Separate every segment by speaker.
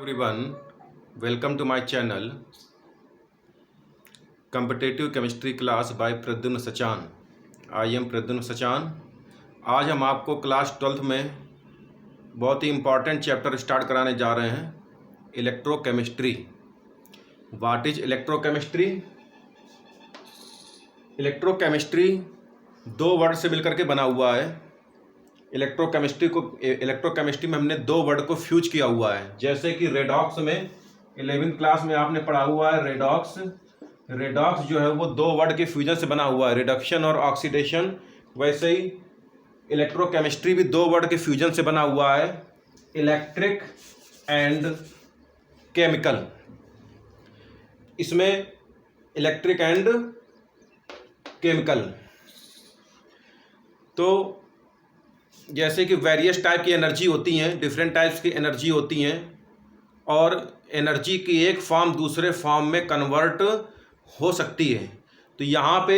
Speaker 1: Everyone, welcome to my channel Competitive Chemistry class by Pradyumna Sachan. I am Pradyumna Sachan. आज हम आपको class 12th में बहुत ही important chapter start कराने जा रहे हैं, electrochemistry. What is electrochemistry? Electrochemistry दो वर्ड से मिलकर के बना हुआ है। इलेक्ट्रोकेमिस्ट्री में हमने दो वर्ड को फ्यूज किया हुआ है, जैसे कि रेडॉक्स में 11th क्लास में आपने पढ़ा हुआ है। रेडॉक्स जो है वो दो वर्ड के फ्यूजन से बना हुआ है, रिडक्शन और ऑक्सीडेशन। वैसे ही इलेक्ट्रोकेमिस्ट्री भी दो वर्ड के फ्यूजन से बना हुआ है, इलेक्ट्रिक एंड केमिकल। इसमें इलेक्ट्रिक एंड केमिकल, तो जैसे कि वेरियस टाइप की एनर्जी होती हैं, डिफरेंट टाइप्स की एनर्जी होती हैं, और एनर्जी की एक फॉर्म दूसरे फॉर्म में कन्वर्ट हो सकती है। तो यहाँ पे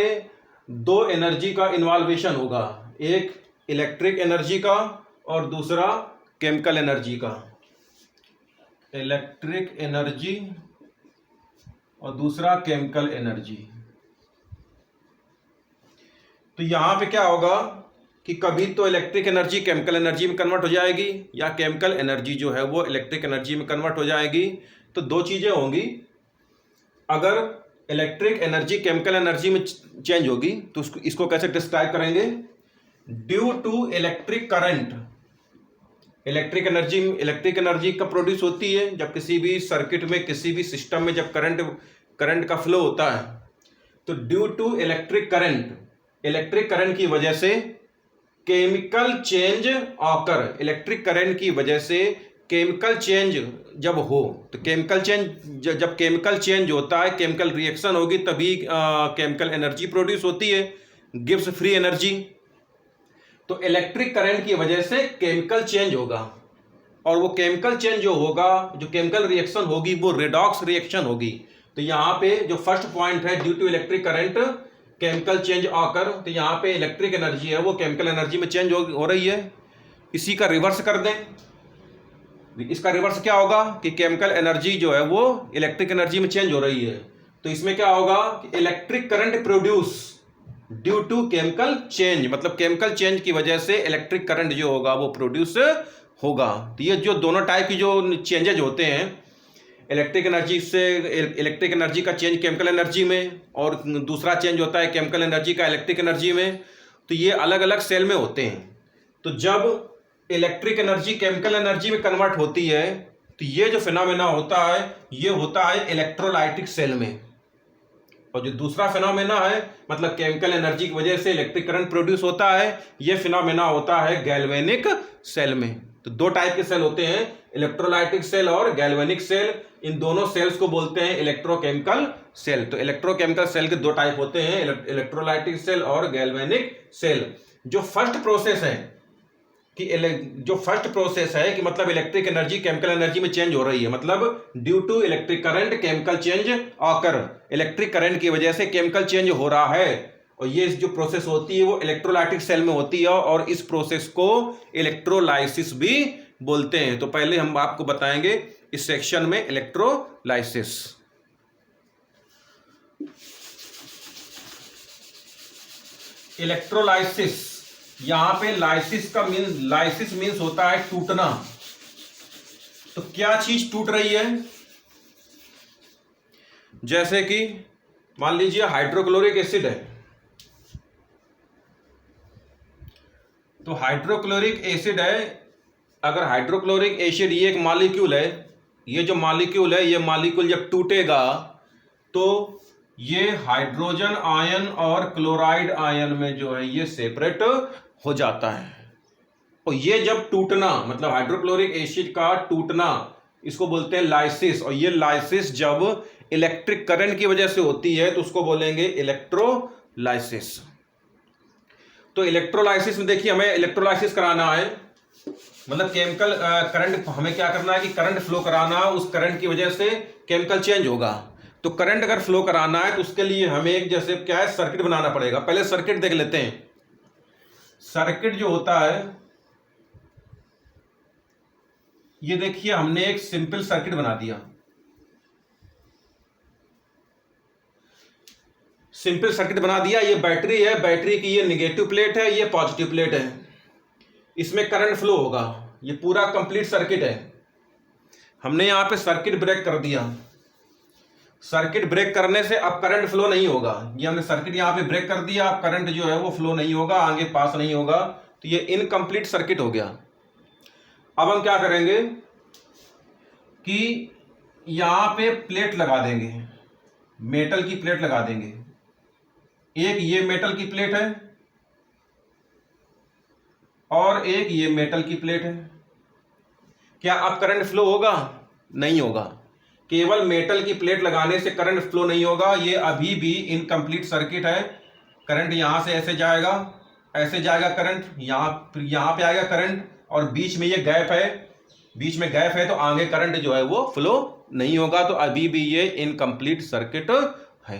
Speaker 1: दो एनर्जी का इन्वॉल्वेशन होगा, एक इलेक्ट्रिक एनर्जी का और दूसरा केमिकल एनर्जी का। इलेक्ट्रिक एनर्जी और दूसरा केमिकल एनर्जी। तो यहाँ पे क्या होगा कि कभी तो इलेक्ट्रिक एनर्जी केमिकल एनर्जी में कन्वर्ट हो जाएगी, या केमिकल एनर्जी जो है वो इलेक्ट्रिक एनर्जी में कन्वर्ट हो जाएगी। तो दो चीज़ें होंगी। अगर इलेक्ट्रिक एनर्जी केमिकल एनर्जी में चेंज होगी तो इसको कैसे डिस्क्राइब करेंगे? Due to electric current. Electric energy कब प्रोड्यूस होती है? जब किसी भी सर्किट में, किसी भी सिस्टम में जब करंट का फ्लो होता है, तो ड्यू टू इलेक्ट्रिक करंट की वजह से chemical change occur. Electric current की वजह से केमिकल चेंज जब हो, तो जब केमिकल चेंज होता है, केमिकल रिएक्शन होगी, तभी केमिकल एनर्जी प्रोड्यूस होती है, गिव्स फ्री एनर्जी। तो इलेक्ट्रिक करंट की वजह से केमिकल चेंज होगा, और वो केमिकल चेंज जो होगा, जो केमिकल रिएक्शन होगी, वो रेडॉक्स रिएक्शन होगी। तो यहाँ पे जो फर्स्ट पॉइंट है, due to electric current chemical change occur, तो यहाँ पे इलेक्ट्रिक एनर्जी है वो केमिकल एनर्जी में चेंज हो रही है। इसी का रिवर्स कर दें, इसका रिवर्स क्या होगा कि केमिकल एनर्जी जो है वो इलेक्ट्रिक एनर्जी में चेंज हो रही है। तो इसमें क्या होगा कि electric current produce due to chemical change, मतलब केमिकल चेंज की वजह से इलेक्ट्रिक करंट जो होगा वो प्रोड्यूस होगा। तो ये जो दोनों टाइप की जो चेंजेज होते हैं, इलेक्ट्रिक एनर्जी का चेंज केमिकल एनर्जी में, और दूसरा चेंज होता है केमिकल एनर्जी का इलेक्ट्रिक एनर्जी में, तो ये अलग अलग सेल में होते हैं। तो जब इलेक्ट्रिक एनर्जी केमिकल एनर्जी में कन्वर्ट होती है, तो ये जो फिनोमेना होता है, ये होता है इलेक्ट्रोलाइटिक सेल में। और जो दूसरा फिनोमेना है, मतलब केमिकल एनर्जी की वजह से इलेक्ट्रिक करंट प्रोड्यूस होता है, ये फिनोमेना होता है गैल्वेनिक सेल में। तो दो टाइप के सेल होते हैं, इलेक्ट्रोलाइटिक सेल और गैल्वेनिक सेल। इन दोनों सेल्स को बोलते हैं इलेक्ट्रोकेमिकल सेल। तो इलेक्ट्रोकेमिकल सेल के दो टाइप होते हैं, इलेक्ट्रोलाइटिक सेल और गैल्वेनिक सेल। जो फर्स्ट प्रोसेस है कि मतलब इलेक्ट्रिक एनर्जी केमिकल एनर्जी में चेंज हो रही है, मतलब due to electric current chemical change occur, electric current की वजह से केमिकल चेंज हो रहा है, और ये जो प्रोसेस होती है वो इलेक्ट्रोलाइटिक सेल में होती है, और इस प्रोसेस को इलेक्ट्रोलाइसिस भी बोलते हैं। तो पहले हम आपको बताएंगे इस सेक्शन में इलेक्ट्रोलाइसिस। इलेक्ट्रोलाइसिस, यहां पे लाइसिस मीन्स होता है टूटना। तो क्या चीज टूट रही है? जैसे कि मान लीजिए हाइड्रोक्लोरिक एसिड है, तो हाइड्रोक्लोरिक एसिड है, अगर हाइड्रोक्लोरिक एसिड ये एक मॉलिक्यूल है, ये जो मॉलिक्यूल है, ये मॉलिक्यूल जब टूटेगा तो ये हाइड्रोजन आयन और क्लोराइड आयन में जो है ये सेपरेट हो जाता है। और ये जब टूटना, मतलब हाइड्रोक्लोरिक एसिड का टूटना, इसको बोलते हैं लाइसिस। और ये लाइसिस जब इलेक्ट्रिक करंट की वजह से होती है तो उसको बोलेंगे इलेक्ट्रोलाइसिस। तो इलेक्ट्रोलाइसिस में देखिए, हमें इलेक्ट्रोलाइसिस कराना है, मतलब केमिकल करंट, हमें क्या करना है कि करंट फ्लो कराना, उस करंट की वजह से केमिकल चेंज होगा। तो करंट अगर फ्लो कराना है तो उसके लिए हमें एक जैसे क्या है, सर्किट बनाना पड़ेगा। पहले सर्किट देख लेते हैं। सर्किट जो होता है, ये देखिए हमने एक सिंपल सर्किट बना दिया। सिंपल सर्किट बना दिया। ये बैटरी है, बैटरी की ये निगेटिव प्लेट है, ये पॉजिटिव प्लेट है। इसमें करंट फ्लो होगा। ये पूरा कंप्लीट सर्किट है। हमने यहां पे सर्किट ब्रेक कर दिया। सर्किट ब्रेक करने से अब करंट फ्लो नहीं होगा। ये हमने सर्किट यहां पे ब्रेक कर दिया, अब करंट जो है वो फ्लो नहीं होगा, आगे पास नहीं होगा। तो ये इनकम्प्लीट सर्किट हो गया। अब हम क्या करेंगे कि यहां पे प्लेट लगा देंगे, मेटल की प्लेट लगा देंगे। एक ये मेटल की प्लेट है और एक ये मेटल की प्लेट है। क्या अब करंट फ्लो होगा? नहीं होगा। केवल मेटल की प्लेट लगाने से करंट फ्लो नहीं होगा। ये अभी भी इनकम्प्लीट सर्किट है। करंट यहां से ऐसे जाएगा, ऐसे जाएगा करंट, यहां पे आएगा करंट, और बीच में ये गैप है, बीच में गैप है, तो आगे करंट जो है वो फ्लो नहीं होगा। तो अभी भी ये इनकम्प्लीट सर्किट है।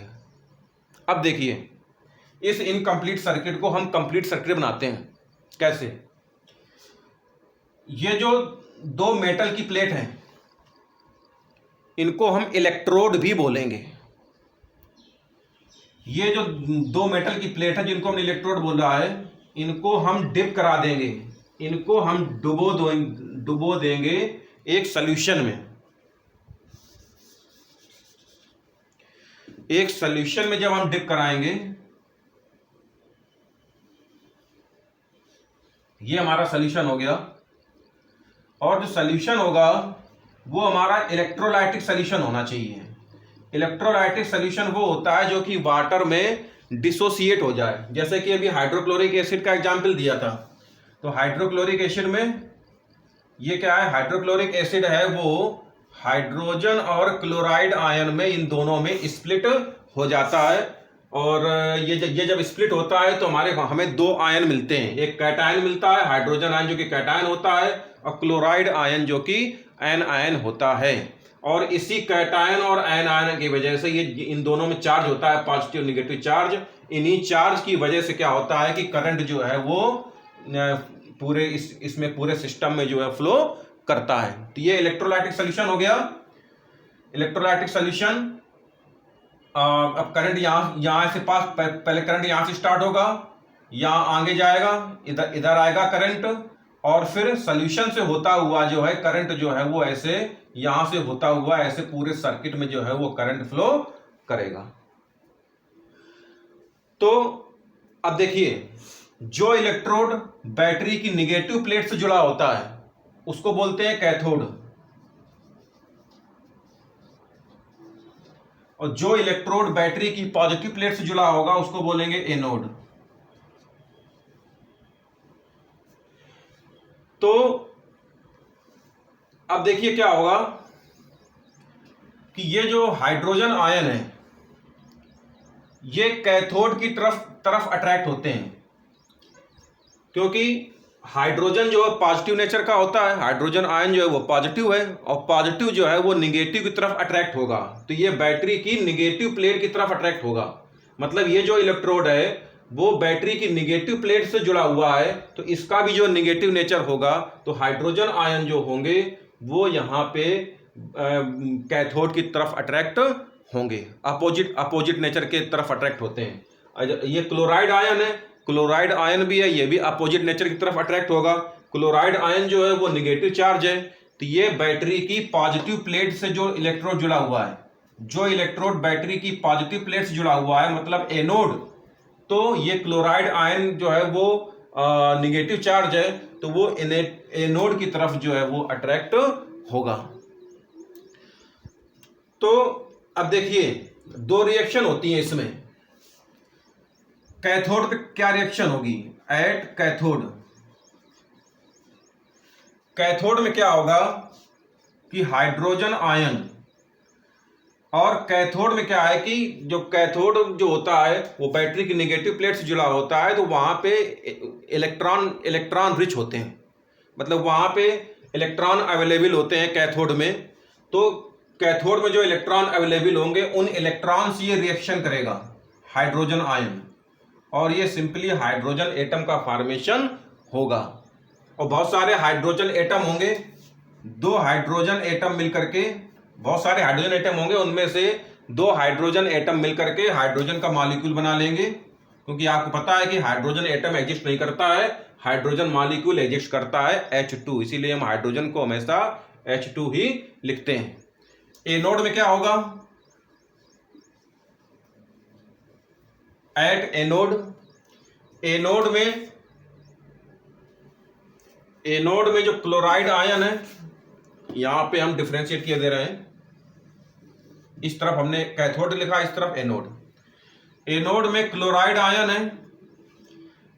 Speaker 1: अब देखिए, इस इनकम्प्लीट सर्किट को हम कंप्लीट सर्किट बनाते हैं। कैसे? ये जो दो मेटल की प्लेट हैं, इनको हम इलेक्ट्रोड भी बोलेंगे। ये जो दो मेटल की प्लेट है जिनको हम इलेक्ट्रोड बोल रहा है, इनको हम डिप करा देंगे, इनको हम डुबो देंगे एक सॉल्यूशन में। एक सॉल्यूशन में जब हम डिप कराएंगे, ये हमारा सॉल्यूशन हो गया। और जो सॉल्यूशन होगा वो हमारा इलेक्ट्रोलाइटिक सॉल्यूशन होना चाहिए। इलेक्ट्रोलाइटिक सॉल्यूशन वो होता है जो कि वाटर में डिसोसिएट हो जाए। जैसे कि अभी हाइड्रोक्लोरिक एसिड का एग्जाम्पल दिया था। तो हाइड्रोक्लोरिक एसिड में ये क्या है? हाइड्रोक्लोरिक एसिड है वो हाइड्रोजन और क्लोराइड आयन में, इन दोनों में स्प्लिट हो जाता है। और ये जब स्प्लिट होता है तो हमें दो आयन मिलते हैं। एक कैटायन मिलता है, हाइड्रोजन आयन जो कि कैटायन होता है, और क्लोराइड आयन जो कि एन आयन होता है। और इसी कैटायन और एन आयन की वजह से ये इन दोनों में चार्ज होता है, पॉजिटिव नेगेटिव चार्ज। इन्हीं चार्ज की वजह से क्या होता है कि करंट जो है वो पूरे इसमें पूरे सिस्टम में जो है फ्लो करता है। तो ये इलेक्ट्रोलाइटिक सॉल्यूशन हो गया। इलेक्ट्रोलाइटिक सॉल्यूशन, अब करंट यहां से पास, पहले करंट यहां से स्टार्ट होगा, यहां आगे जाएगा, इधर आएगा करंट, और फिर सॉल्यूशन से होता हुआ जो है करंट जो है वो ऐसे यहां से होता हुआ ऐसे पूरे सर्किट में जो है वो करंट फ्लो करेगा। तो अब देखिए, जो इलेक्ट्रोड बैटरी की निगेटिव प्लेट से जुड़ा होता है उसको बोलते हैं कैथोड, और जो इलेक्ट्रोड बैटरी की पॉजिटिव प्लेट से जुड़ा होगा उसको बोलेंगे एनोड। तो अब देखिए क्या होगा कि ये जो हाइड्रोजन आयन है ये कैथोड की तरफ अट्रैक्ट होते हैं, क्योंकि हाइड्रोजन जो है पॉजिटिव नेचर का होता है। हाइड्रोजन आयन जो है वो पॉजिटिव है, और पॉजिटिव जो है वो निगेटिव की तरफ अट्रैक्ट होगा। तो ये बैटरी की निगेटिव प्लेट की तरफ अट्रैक्ट होगा। मतलब ये जो इलेक्ट्रोड है वो बैटरी की निगेटिव प्लेट से जुड़ा हुआ है, तो इसका भी जो निगेटिव नेचर होगा, तो हाइड्रोजन आयन जो होंगे वो यहाँ पे कैथोड की तरफ अट्रैक्ट होंगे, अपोजिट नेचर के तरफ अट्रैक्ट होते हैं। ये क्लोराइड आयन है, क्लोराइड आयन भी है, ये भी अपोजिट नेचर की तरफ अट्रैक्ट होगा। क्लोराइड आयन जो है वो निगेटिव चार्ज है। तो ये बैटरी की पॉजिटिव प्लेट से जो इलेक्ट्रोड जुड़ा हुआ है, जो इलेक्ट्रोड बैटरी की पॉजिटिव प्लेट से जुड़ा हुआ है, मतलब एनोड, तो ये क्लोराइड आयन जो है वो निगेटिव चार्ज है, तो वो एनोड की तरफ जो है वो अट्रैक्ट होगा। तो अब देखिए, दो रिएक्शन होती हैं इसमें। कैथोड पे क्या रिएक्शन होगी? एट कैथोड, कैथोड में क्या होगा कि हाइड्रोजन आयन, और कैथोड में क्या है कि जो कैथोड जो होता है वो बैटरी की नेगेटिव प्लेट से जुड़ा होता है, तो वहां पे इलेक्ट्रॉन रिच होते हैं, मतलब वहां पे इलेक्ट्रॉन अवेलेबल होते हैं कैथोड में। तो कैथोड में जो इलेक्ट्रॉन अवेलेबल होंगे उन इलेक्ट्रॉन से ये रिएक्शन करेगा हाइड्रोजन आयन, और ये सिंपली हाइड्रोजन एटम का फॉर्मेशन होगा। और बहुत सारे हाइड्रोजन एटम होंगे, दो हाइड्रोजन एटम मिलकर के, बहुत सारे हाइड्रोजन एटम होंगे, उनमें से दो हाइड्रोजन एटम मिलकर के हाइड्रोजन का मॉलिक्यूल बना लेंगे। क्योंकि आपको पता है कि हाइड्रोजन एटम एग्जिस्ट नहीं करता है, हाइड्रोजन मॉलिक्यूल एग्जिस्ट करता है H2, इसीलिए हम हाइड्रोजन को हमेशा H2 ही लिखते हैं। एनोड में क्या होगा? एट एनोड, एनोड में जो क्लोराइड आयन है, यहां पे हम डिफरेंशिएट किए दे रहे हैं, इस तरफ हमने कैथोड लिखा, इस तरफ एनोड। एनोड में क्लोराइड आयन है।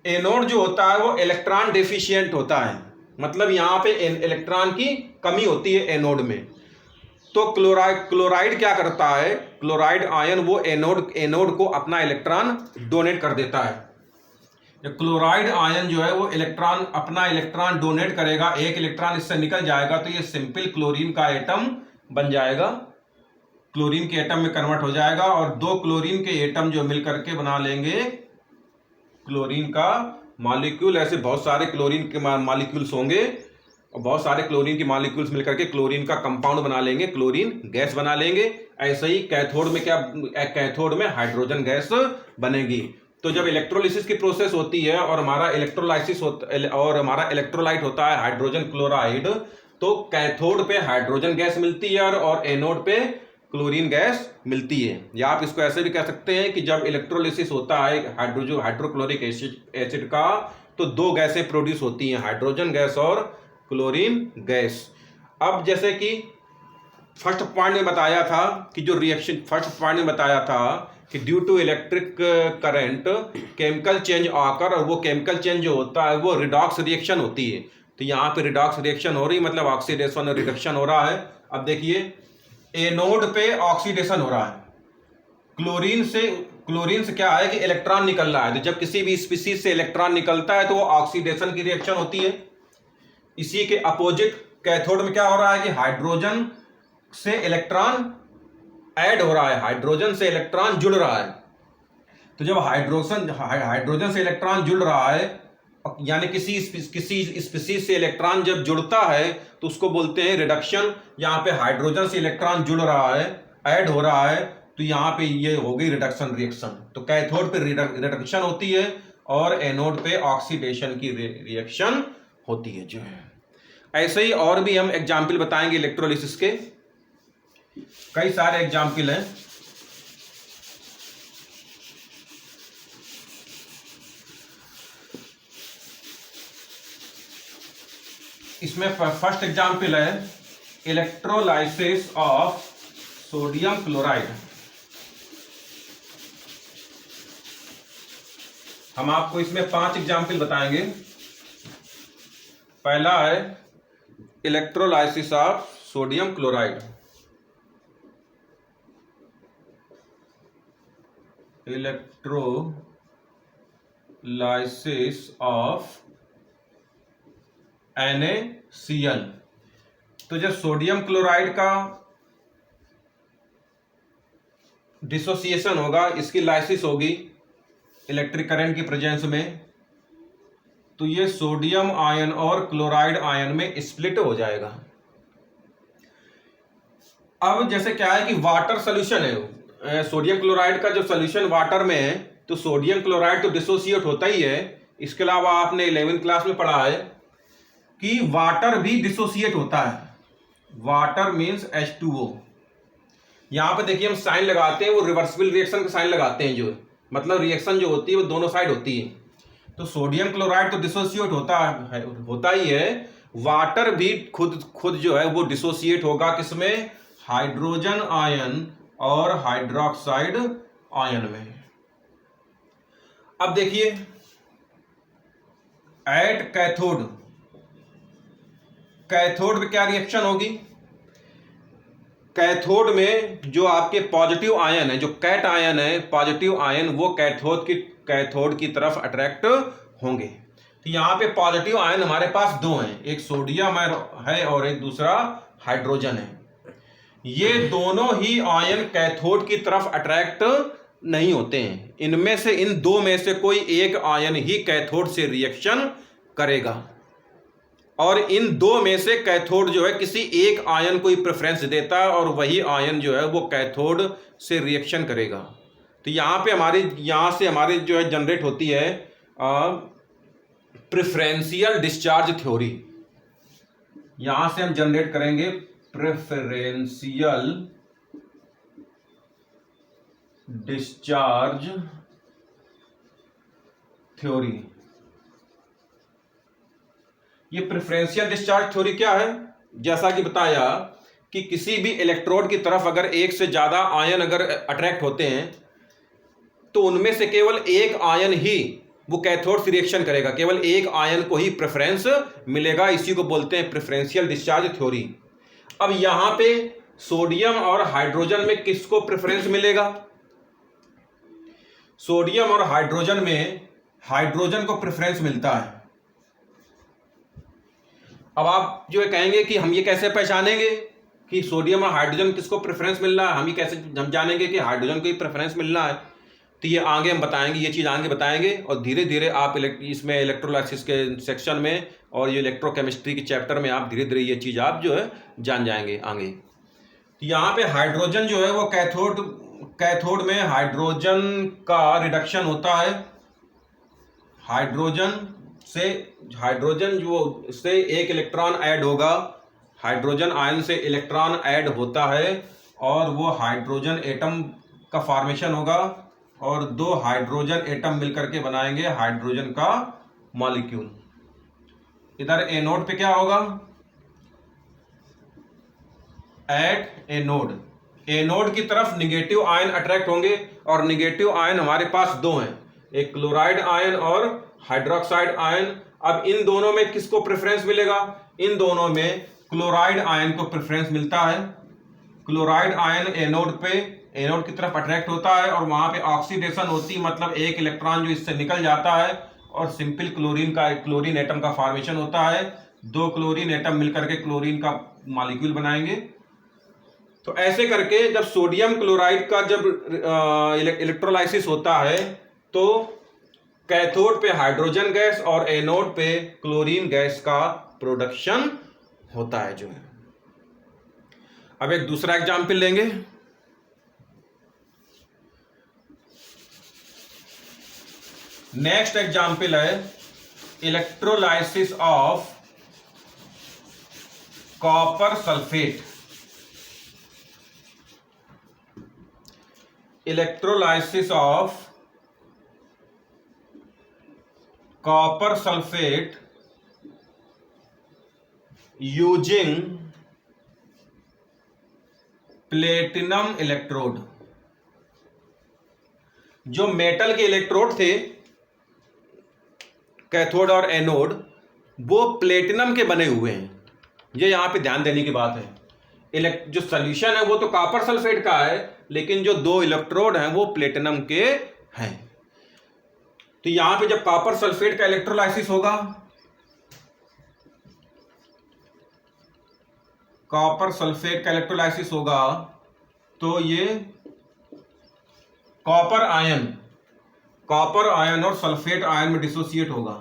Speaker 1: एनोड जो होता है वो इलेक्ट्रॉन डेफिशिएंट होता है, मतलब यहां पे इलेक्ट्रॉन की कमी होती है एनोड में। तो क्लोराइड क्या करता है? क्लोराइड आयन वो एनोड को अपना इलेक्ट्रॉन डोनेट कर देता है। क्लोराइड आयन जो है वो अपना इलेक्ट्रॉन डोनेट करेगा, एक इलेक्ट्रॉन इससे निकल जाएगा तो ये सिंपल क्लोरीन का एटम बन जाएगा, क्लोरीन के एटम में कन्वर्ट हो जाएगा, और दो क्लोरीन के एटम जो मिलकर के बना लेंगे क्लोरीन का मॉलिक्यूल। ऐसे बहुत सारे क्लोरीन के मॉलिक्यूल्स होंगे, और बहुत सारे क्लोरीन के मॉलिक्यूल्स मिलकर के क्लोरीन का कंपाउंड बना लेंगे, क्लोरीन गैस बना लेंगे। ऐसे ही कैथोड में कैथोड में हाइड्रोजन गैस बनेगी। तो जब इलेक्ट्रोलिसिस की प्रोसेस होती है और हमारा इलेक्ट्रोलाइट होता है हाइड्रोजन क्लोराइड, तो कैथोड पे हाइड्रोजन गैस मिलती है और एनोड पे क्लोरीन गैस मिलती है। या आप इसको ऐसे भी कह सकते हैं कि जब इलेक्ट्रोलिसिस होता है हाइड्रोक्लोरिक एसिड का, तो दो गैसें प्रोड्यूस होती हैं, हाइड्रोजन गैस और क्लोरीन गैस। अब जैसे कि फर्स्ट पॉइंट में बताया था कि due to electric current chemical change occur, और वो केमिकल चेंज जो होता है वो रिडॉक्स रिएक्शन होती है। तो यहाँ पे रिडॉक्स रिएक्शन हो रही, मतलब ऑक्सीडेशन और रिडक्शन हो रहा है। अब देखिए एनोड पे ऑक्सीडेशन हो रहा है, क्लोरीन से क्या है कि इलेक्ट्रॉन निकल रहा है। तो जब किसी भी स्पीसीज से इलेक्ट्रॉन निकलता है तो वो ऑक्सीडेशन की रिएक्शन होती है। इसी के अपोजिट कैथोड में क्या हो रहा है कि हाइड्रोजन से इलेक्ट्रॉन ऐड हो रहा है, हाइड्रोजन से इलेक्ट्रॉन जुड़ रहा है। तो जब हाइड्रोजन से इलेक्ट्रॉन जुड़ रहा है, यानी किसी स्पीसीज से इलेक्ट्रॉन जब जुड़ता है तो उसको बोलते हैं रिडक्शन। यहाँ पे हाइड्रोजन से इलेक्ट्रॉन जुड़ रहा है, ऐड हो रहा है, तो यहाँ पे ये हो गई रिडक्शन रिएक्शन। तो कैथोड पे रिडक्शन होती है और एनोड पे ऑक्सीडेशन की रिएक्शन होती है जो है। ऐसे ही और भी हम एग्जाम्पल बताएंगे इलेक्ट्रोलिसिस के, कई सारे एग्जाम्पल हैं। इसमें फर्स्ट एग्जाम्पल है इलेक्ट्रोलाइसिस ऑफ सोडियम क्लोराइड। हम आपको इसमें 5 एग्जाम्पल बताएंगे। पहला है electrolysis of sodium chloride. Electrolysis of NaCl। तो जब सोडियम क्लोराइड का डिसोसिएशन होगा, इसकी लाइसिस होगी इलेक्ट्रिक करंट की प्रेजेंस में, तो ये सोडियम आयन और क्लोराइड आयन में स्प्लिट हो जाएगा। अब जैसे क्या है कि वाटर सोल्यूशन है, सोडियम क्लोराइड का जो सोल्यूशन वाटर में है, तो सोडियम क्लोराइड तो डिसोसिएट होता ही है। इसके अलावा आपने 11वीं क्लास में पढ़ा है कि वाटर भी डिसोसिएट होता है। Water means H2O। यहां पे देखिए हम साइन लगाते हैं, वो रिवर्सिबल रिएक्शन का साइन लगाते हैं, जो मतलब रिएक्शन जो होती है वो दोनों साइड होती है। तो सोडियम क्लोराइड तो डिसोसिएट होता ही है, वाटर भी खुद जो है वो डिसोसिएट होगा, किसमें? हाइड्रोजन आयन और हाइड्रोक्साइड आयन में। अब देखिए एट कैथोड में क्या रिएक्शन होगी? कैथोड में जो आपके पॉजिटिव आयन है, जो कैट आयन है, पॉजिटिव आयन, वो कैथोड की तरफ अट्रैक्ट होंगे। तो यहाँ पे पॉजिटिव आयन हमारे पास 2 हैं, एक सोडियम है और एक दूसरा हाइड्रोजन है। ये दोनों ही आयन कैथोड की तरफ अट्रैक्ट नहीं होते हैं। इनमें से, इन 2 में से कोई एक आयन ही कैथोड से रिएक्शन करेगा। और इन दो में से कैथोड जो है किसी एक आयन को ही प्रेफरेंस देता है और वही आयन जो है वो कैथोड से रिएक्शन करेगा। तो यहाँ पे यहाँ से हमारी जो है जनरेट होती है प्रेफरेंशियल डिस्चार्ज थ्योरी। यहाँ से हम जनरेट करेंगे प्रेफरेंशियल डिस्चार्ज थ्योरी। ये प्रेफरेंशियल डिस्चार्ज थ्योरी क्या है? जैसा कि बताया कि किसी भी इलेक्ट्रोड की तरफ अगर एक से ज्यादा आयन अगर अट्रैक्ट होते हैं तो उनमें से केवल एक आयन ही वो कैथोड से रिएक्शन करेगा, केवल एक आयन को ही प्रेफरेंस मिलेगा। इसी को बोलते हैं प्रेफरेंशियल डिस्चार्ज थ्योरी। अब यहां पे सोडियम और हाइड्रोजन में किसको प्रेफरेंस मिलेगा? सोडियम और हाइड्रोजन में हाइड्रोजन को प्रेफरेंस मिलता है। अब आप जो है कहेंगे कि हम ये कैसे पहचानेंगे कि सोडियम और हाइड्रोजन किसको प्रेफरेंस मिल रहा है, हम ये कैसे हम जानेंगे कि हाइड्रोजन को ही प्रेफरेंस मिल रहा है? तो ये आगे हम बताएंगे, ये चीज़ आगे बताएंगे और धीरे धीरे आप इसमें इलेक्ट्रोलाइसिस के सेक्शन में और ये इलेक्ट्रोकेमिस्ट्री के चैप्टर में आप धीरे धीरे ये चीज़ आप जो है जान जाएंगे आगे। तो यहाँ पे हाइड्रोजन जो है वो कैथोड में हाइड्रोजन का रिडक्शन होता है। हाइड्रोजन जो से एक इलेक्ट्रॉन ऐड होगा, हाइड्रोजन आयन से इलेक्ट्रॉन ऐड होता है और वो हाइड्रोजन एटम का फॉर्मेशन होगा और दो हाइड्रोजन एटम मिलकर के बनाएंगे हाइड्रोजन का मॉलिक्यूल। इधर एनोड पे क्या होगा? एट एनोड की तरफ निगेटिव आयन अट्रैक्ट होंगे और निगेटिव आयन हमारे पास दो हैं, एक क्लोराइड आयन और हाइड्रोक्साइड आयन। अब इन दोनों में किसको प्रेफरेंस मिलेगा? इन दोनों में क्लोराइड आयन को प्रेफरेंस मिलता है। क्लोराइड आयन एनोड की तरफ अट्रैक्ट होता है और वहां पे ऑक्सीडेशन होती, मतलब एक इलेक्ट्रॉन जो इससे निकल जाता है और सिंपल क्लोरीन एटम का फॉर्मेशन होता है। दो क्लोरीन एटम मिलकर के क्लोरीन का मॉलिक्यूल बनाएंगे। तो ऐसे करके जब सोडियम क्लोराइड का जब इलेक्ट्रोलाइसिस होता है तो कैथोड पे हाइड्रोजन गैस और एनोड पे क्लोरीन गैस का प्रोडक्शन होता है जो है। अब एक दूसरा एग्जाम्पल लेंगे। नेक्स्ट एग्जाम्पल है electrolysis of copper sulphate. Electrolysis of copper sulphate using platinum electrode. जो मेटल के इलेक्ट्रोड थे कैथोड और एनोड, वो प्लेटिनम के बने हुए हैं। ये यहां पे ध्यान देने की बात है। जो सॉल्यूशन है वो तो कॉपर सल्फेट का है, लेकिन जो दो इलेक्ट्रोड हैं वो प्लेटिनम के हैं। तो यहां पे जब कॉपर सल्फेट का इलेक्ट्रोलाइसिस होगा, कॉपर सल्फेट का इलेक्ट्रोलाइसिस होगा तो ये कॉपर आयन और सल्फेट आयन में डिसोसिएट होगा।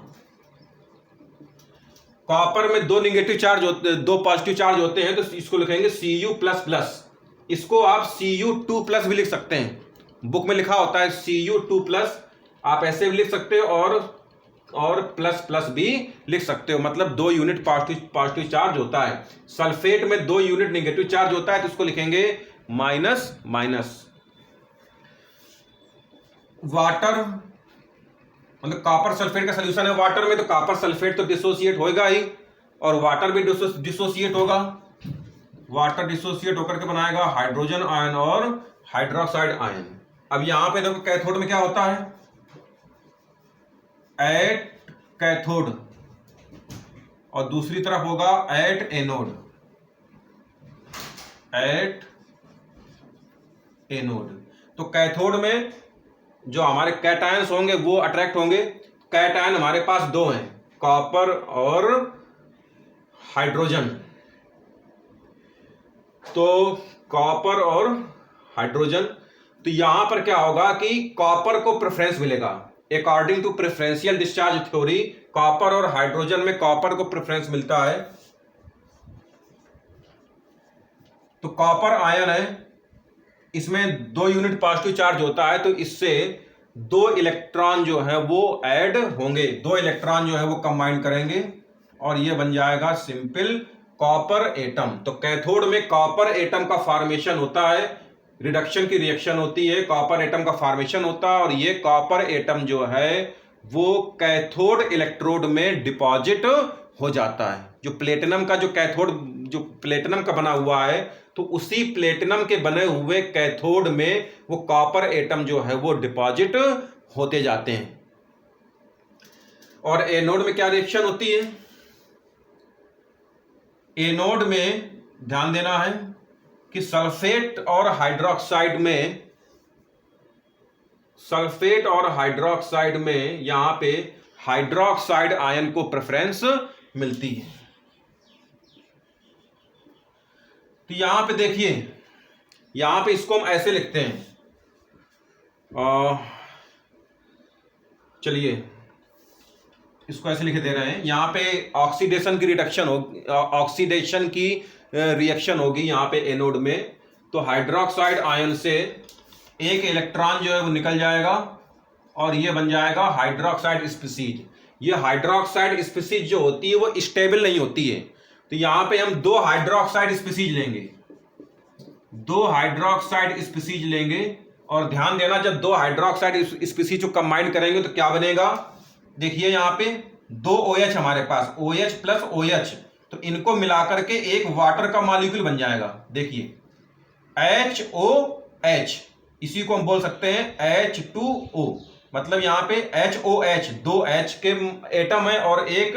Speaker 1: कॉपर में दो नेगेटिव चार्ज होते, दो पॉजिटिव चार्ज होते हैं, तो इसको लिखेंगे Cu++। इसको आप Cu2+ भी लिख सकते हैं। बुक में लिखा होता है Cu2+, आप ऐसे भी लिख सकते हो और प्लस भी लिख सकते हो। मतलब 2 यूनिट पॉजिटिव चार्ज होता है। सल्फेट में 2 यूनिट नेगेटिव चार्ज होता है, तो इसको लिखेंगे माइनस। वाटर, मतलब कॉपर सल्फेट का सॉल्यूशन है वाटर में, तो कॉपर सल्फेट तो डिसोसिएट होगा ही और वाटर भी डिसोसिएट होगा। वाटर डिसोसिएट होकर के बनाएगा हाइड्रोजन आयन और हाइड्रोक्साइड आयन। अब यहां पे देखो कैथोड में क्या होता है? एट कैथोड और दूसरी तरफ होगा एट एनोड। तो कैथोड में जो हमारे कैटायंस होंगे वो अट्रैक्ट होंगे। कैटायन हमारे पास दो हैं, कॉपर और हाइड्रोजन। तो कॉपर और हाइड्रोजन, तो यहां पर क्या होगा कि कॉपर को प्रेफरेंस मिलेगा। According to preferential discharge theory copper और हाइड्रोजन में कॉपर को प्रेफरेंस मिलता है। तो कॉपर आयन है, इसमें 2 यूनिट पॉजिटिव चार्ज होता है, तो इससे 2 इलेक्ट्रॉन जो है वो ऐड होंगे, 2 इलेक्ट्रॉन जो है वो कंबाइन करेंगे और ये बन जाएगा सिंपल कॉपर एटम। तो कैथोड में कॉपर एटम का फॉर्मेशन होता है, रिडक्शन की रिएक्शन होती है, कॉपर एटम का फॉर्मेशन होता है और ये कॉपर एटम जो है वो कैथोड इलेक्ट्रोड में डिपॉजिट हो जाता है। जो प्लेटिनम का जो कैथोड जो प्लेटिनम का बना हुआ है, तो उसी प्लेटिनम के बने हुए कैथोड में वो कॉपर एटम जो है वो डिपॉजिट होते जाते हैं। और एनोड में क्या रिएक्शन होती है? एनोड में ध्यान देना है कि सल्फेट और हाइड्रोक्साइड में यहां पे हाइड्रोक्साइड आयन को प्रेफरेंस मिलती है। तो यहां पे देखिए, यहां पे इसको हम ऐसे लिखते हैं, चलिए इसको ऐसे लिख दे रहे हैं। यहां पे ऑक्सीडेशन की रिडक्शन होगी, ऑक्सीडेशन की रिएक्शन होगी यहां पे एनोड में। तो हाइड्रोक्साइड आयन से एक इलेक्ट्रॉन जो है वो निकल जाएगा और ये बन जाएगा हाइड्रोक्साइड स्पीसीज। ये हाइड्रोक्साइड स्पीसीज जो होती है वो स्टेबल नहीं होती है। तो यहां पे हम 2 हाइड्रोक्साइड स्पीसीज लेंगे, 2 हाइड्रोक्साइड स्पीसीज लेंगे और ध्यान देना जब 2 हाइड्रोक्साइड स्पीसीज को कंबाइन करेंगे तो क्या बनेगा? देखिए यहां पे 2 OH हमारे पास, OH प्लस OH, तो इनको मिलाकर के एक वाटर का मॉलिक्यूल बन जाएगा। देखिए HOH, इसी को हम बोल सकते हैं H2O, मतलब यहां पे HOH 2 H के एटम है और एक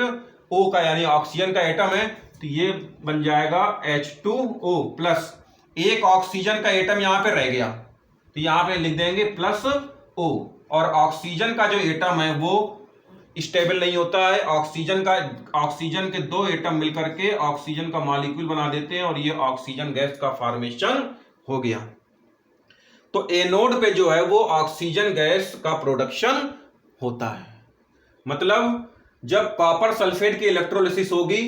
Speaker 1: O का यानी ऑक्सीजन का एटम है, तो ये बन जाएगा H2O प्लस एक ऑक्सीजन का एटम यहां पे रह गया, तो यहां पे लिख देंगे प्लस O। और ऑक्सीजन का जो एटम है वो स्टेबल नहीं होता है, ऑक्सीजन के 2 एटम मिलकर के ऑक्सीजन का मॉलिक्यूल बना देते हैं और ये ऑक्सीजन गैस का फॉर्मेशन हो गया। तो एनोड पे जो है वो ऑक्सीजन गैस का प्रोडक्शन होता है। मतलब जब कॉपर सल्फेट की इलेक्ट्रोलिसिस होगी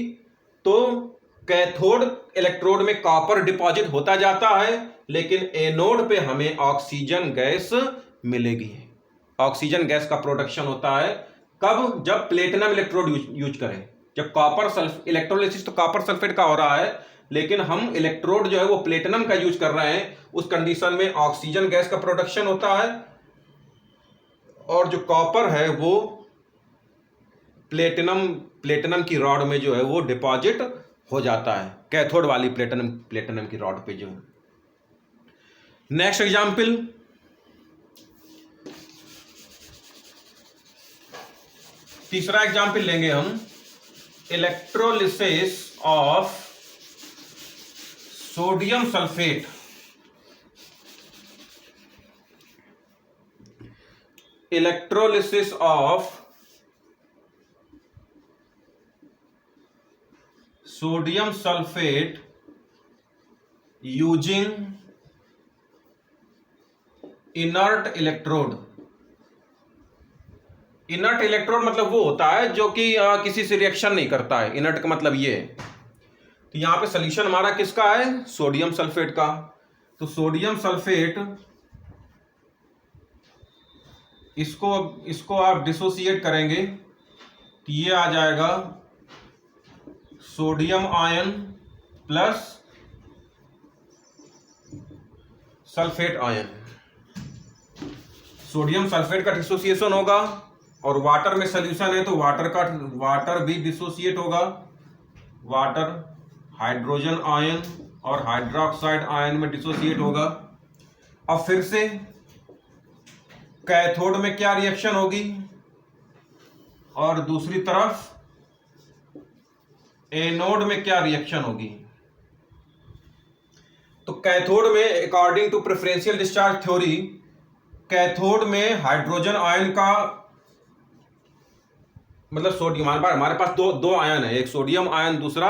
Speaker 1: तो कैथोड इलेक्ट्रोड में कॉपर डिपॉजिट होता जाता है, लेकिन एनोड पे हमें ऑक्सीजन गैस मिलेगी। ऑक्सीजन गैस का प्रोडक्शन होता है कब? जब प्लेटिनम इलेक्ट्रोड यूज करें। जब कॉपर इलेक्ट्रोलिसिस तो कॉपर सल्फेट का हो रहा है, लेकिन हम इलेक्ट्रोड जो है वो प्लेटिनम का यूज कर रहे हैं, उस कंडीशन में ऑक्सीजन गैस का प्रोडक्शन होता है और जो कॉपर है वो प्लेटिनम की रॉड में जो है वो डिपॉजिट हो जाता है, कैथोड वाली प्लेटिनम की रॉड पे जो है। नेक्स्ट एग्जांपल, तीसरा एग्जांपल लेंगे हम, electrolysis of sodium sulphate. Electrolysis of sodium sulphate using inert electrode. Inert electrode मतलब वो होता है जो कि किसी से रिएक्शन नहीं करता है, इनर्ट का मतलब ये है। तो यहां पे सॉल्यूशन हमारा किसका है? सोडियम सल्फेट का। तो सोडियम सल्फेट इसको आप डिसोसिएट करेंगे तो ये आ जाएगा sodium ion plus sulphate ion. Sodium sulphate का डिसोसिएशन होगा और वाटर में सॉल्यूशन है तो वाटर भी डिसोसिएट होगा, वाटर हाइड्रोजन आयन और हाइड्रोक्साइड आयन में डिसोसिएट होगा। अब फिर से कैथोड में क्या रिएक्शन होगी और दूसरी तरफ एनोड में क्या रिएक्शन होगी? तो कैथोड में according to preferential discharge theory cathode में हाइड्रोजन आयन का मतलब सोडियम, हमारे पास दो आयन है, एक सोडियम आयन दूसरा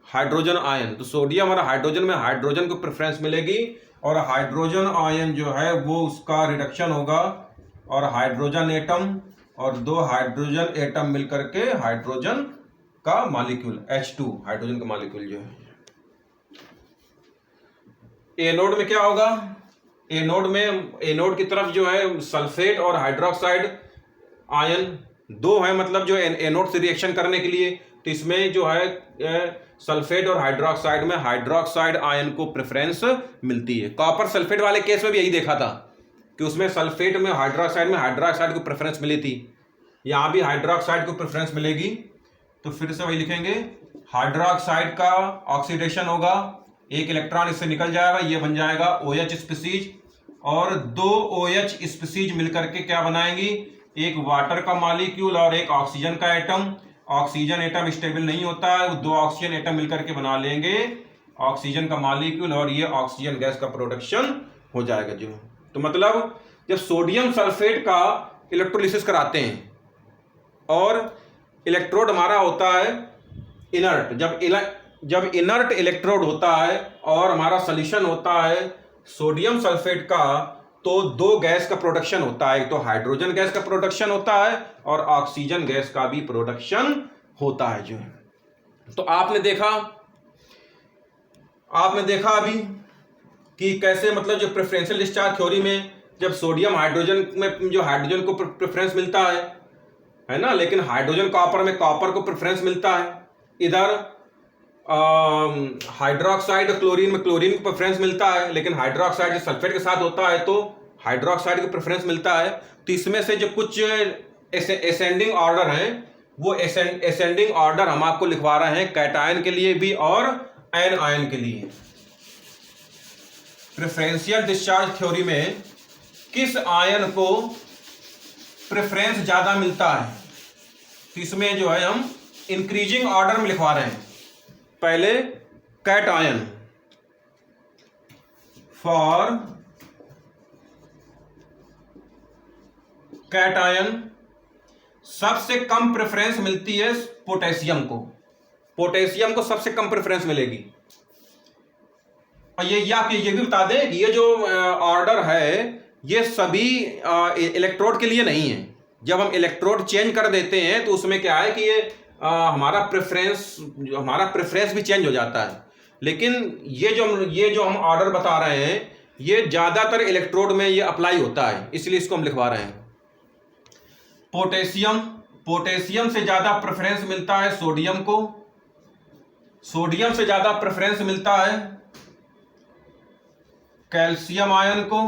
Speaker 1: हाइड्रोजन आयन। तो सोडियम और हाइड्रोजन में हाइड्रोजन को प्रेफरेंस मिलेगी और हाइड्रोजन आयन जो है वो उसका रिडक्शन होगा और हाइड्रोजन एटम और 2 हाइड्रोजन एटम मिलकर के हाइड्रोजन का मॉलिक्यूल H2 हाइड्रोजन का मॉलिक्यूल जो है। एनोड में क्या होगा? एनोड की तरफ जो है सल्फेट और हाइड्रोक्साइड आयन दो है, मतलब जो एनोड से रिएक्शन करने के लिए, तो इसमें जो है सल्फेट और हाइड्रोक्साइड में हाइड्रोक्साइड आयन को प्रेफरेंस मिलती है। कॉपर सल्फेट वाले केस में भी यही देखा था कि उसमें सल्फेट में हाइड्रोक्साइड को प्रेफरेंस मिली थी। यहाँ भी हाइड्रोक्साइड को प्रेफरेंस मिलेगी। तो फिर से वही लिखेंगे, हाइड्रोक्साइड का ऑक्सीडेशन होगा, एक इलेक्ट्रॉन इससे निकल जाएगा, ये बन जाएगा OH स्पीसीज, और 2 OH स्पीसीज मिलकर के क्या बनाएंगी? एक वाटर का मॉलिक्यूल और एक ऑक्सीजन का एटम। ऑक्सीजन एटम स्टेबल नहीं होता है, 2 ऑक्सीजन एटम मिलकर के बना लेंगे ऑक्सीजन का मॉलिक्यूल, और ये ऑक्सीजन गैस का प्रोडक्शन हो जाएगा जो। तो मतलब जब सोडियम सल्फेट का इलेक्ट्रोलिसिस कराते हैं और इलेक्ट्रोड हमारा होता है इनर्ट, जब इनर्ट इलेक्ट्रोड होता है और हमारा सॉल्यूशन होता है सोडियम सल्फेट का, तो 2 गैस का प्रोडक्शन होता है, तो हाइड्रोजन गैस का प्रोडक्शन होता है और ऑक्सीजन गैस का भी प्रोडक्शन होता है जो। तो आपने देखा अभी कि कैसे मतलब जो प्रेफरेंशियल डिस्चार्ज थ्योरी में जब सोडियम हाइड्रोजन में जो हाइड्रोजन को प्रेफरेंस मिलता है ना, लेकिन हाइड्रोजन कॉपर में कॉपर को प्रेफरेंस मिलता है। इधर हाइड्रोक्साइड क्लोरीन में क्लोरीन को प्रेफरेंस मिलता है, लेकिन हाइड्रोक्साइड सल्फेट के साथ होता है तो हाइड्रोक्साइड को प्रेफरेंस मिलता है। तो इसमें से जो कुछ एसेंडिंग ऑर्डर हैं, वो एसेंडिंग ऑर्डर हम आपको लिखवा रहे हैं कैटायन के लिए भी और एन आयन के लिए। प्रेफरेंशियल डिस्चार्ज थ्योरी में किस आयन को प्रेफरेंस ज्यादा मिलता है, तो इसमें जो है हम इंक्रीजिंग ऑर्डर में लिखवा रहे हैं। पहले कैटायन, फॉर कैटायन सबसे कम प्रेफरेंस मिलती है पोटेशियम को सबसे कम प्रेफरेंस मिलेगी। और ये भी बता दें कि ये जो ऑर्डर है ये सभी इलेक्ट्रोड के लिए नहीं है। जब हम इलेक्ट्रोड चेंज कर देते हैं तो उसमें क्या है कि ये हमारा प्रेफरेंस भी चेंज हो जाता है। लेकिन ये जो हम ऑर्डर बता रहे हैं ये ज्यादातर इलेक्ट्रोड में ये अप्लाई होता है, इसलिए इसको हम लिखवा रहे हैं। पोटेशियम से ज्यादा प्रेफरेंस मिलता है सोडियम से ज्यादा प्रेफरेंस मिलता है कैल्शियम आयन को,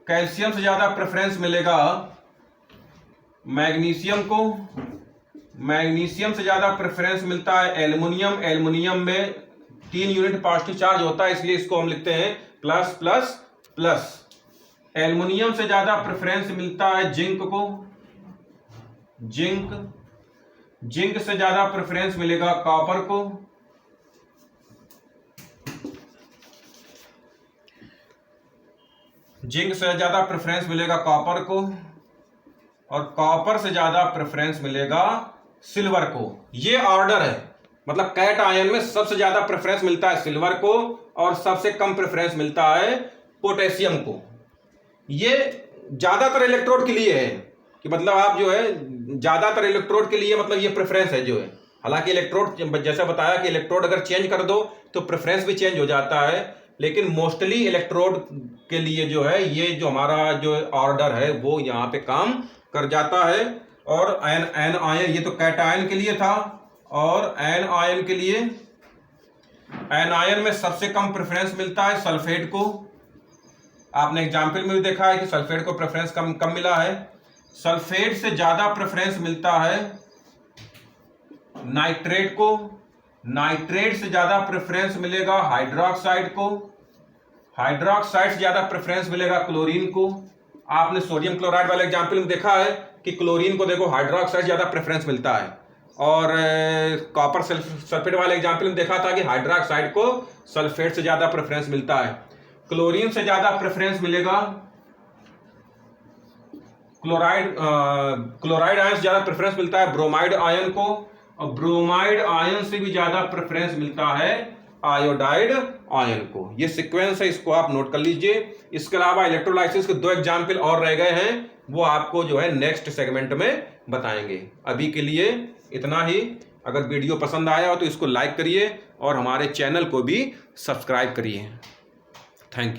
Speaker 1: कैल्शियम से ज्यादा प्रेफरेंस मिलेगा मैग्नीशियम से ज्यादा प्रेफरेंस मिलता है एल्युमिनियम में 3 यूनिट पॉजिटिव चार्ज होता है, इसलिए इसको हम लिखते हैं प्लस प्लस प्लस। एल्युमिनियम से ज्यादा प्रेफरेंस मिलता है जिंक से ज्यादा प्रेफरेंस मिलेगा कॉपर को, जिंक से ज्यादा प्रेफरेंस मिलेगा कॉपर को, और कॉपर से ज्यादा प्रेफरेंस मिलेगा सिल्वर को। ये ऑर्डर है, मतलब कैट आयन में सबसे ज्यादा प्रेफरेंस मिलता है सिल्वर को और सबसे कम प्रेफरेंस मिलता है पोटेशियम को। ये ज्यादातर इलेक्ट्रोड के लिए है कि मतलब आप जो है ज्यादातर इलेक्ट्रोड के लिए मतलब ये प्रेफरेंस है जो है। हालांकि इलेक्ट्रोड जैसा बताया कि इलेक्ट्रोड अगर चेंज कर दो तो प्रेफरेंस भी चेंज हो जाता है, लेकिन मोस्टली इलेक्ट्रोड के लिए जो है ये जो हमारा जो ऑर्डर है वो यहाँ पे काम कर जाता है। और एन आयन, ये तो कैटायन के लिए था, और एन आयन में सबसे कम प्रेफरेंस मिलता है सल्फेट को। आपने एग्जाम्पल में भी देखा है कि सल्फेट को प्रेफरेंस कम मिला है। सल्फेट से ज्यादा प्रेफरेंस मिलता है नाइट्रेट को, नाइट्रेट से ज्यादा प्रेफरेंस मिलेगा हाइड्रोक्साइड को, हाइड्रोक्साइड से ज्यादा प्रेफरेंस मिलेगा क्लोरीन को। आपने सोडियम क्लोराइड वाले एग्जाम्पल में देखा है कि क्लोरीन को देखो हाइड्रोक्साइड ज्यादा प्रेफरेंस मिलता है, और कॉपर सल्फेट वाले एग्जाम्पल में देखा था कि हाइड्रोक्साइड को सल्फेट से ज्यादा प्रेफरेंस मिलता है। क्लोरीन से ज्यादा प्रेफरेंस मिलेगा क्लोराइड आयन से ज्यादा प्रेफरेंस मिलता है ब्रोमाइड आयन को, और ब्रोमाइड आयन से भी ज्यादा प्रेफरेंस मिलता है आयोडाइड आयन को। ये सीक्वेंस है, इसको आप नोट कर लीजिए। इसके अलावा इलेक्ट्रोलाइसिस के 2 एग्जाम्पल और रह गए हैं, वो आपको जो है नेक्स्ट सेगमेंट में बताएंगे। अभी के लिए इतना ही। अगर वीडियो पसंद आया हो तो इसको लाइक करिए और हमारे चैनल को भी सब्सक्राइब करिए। Thank you.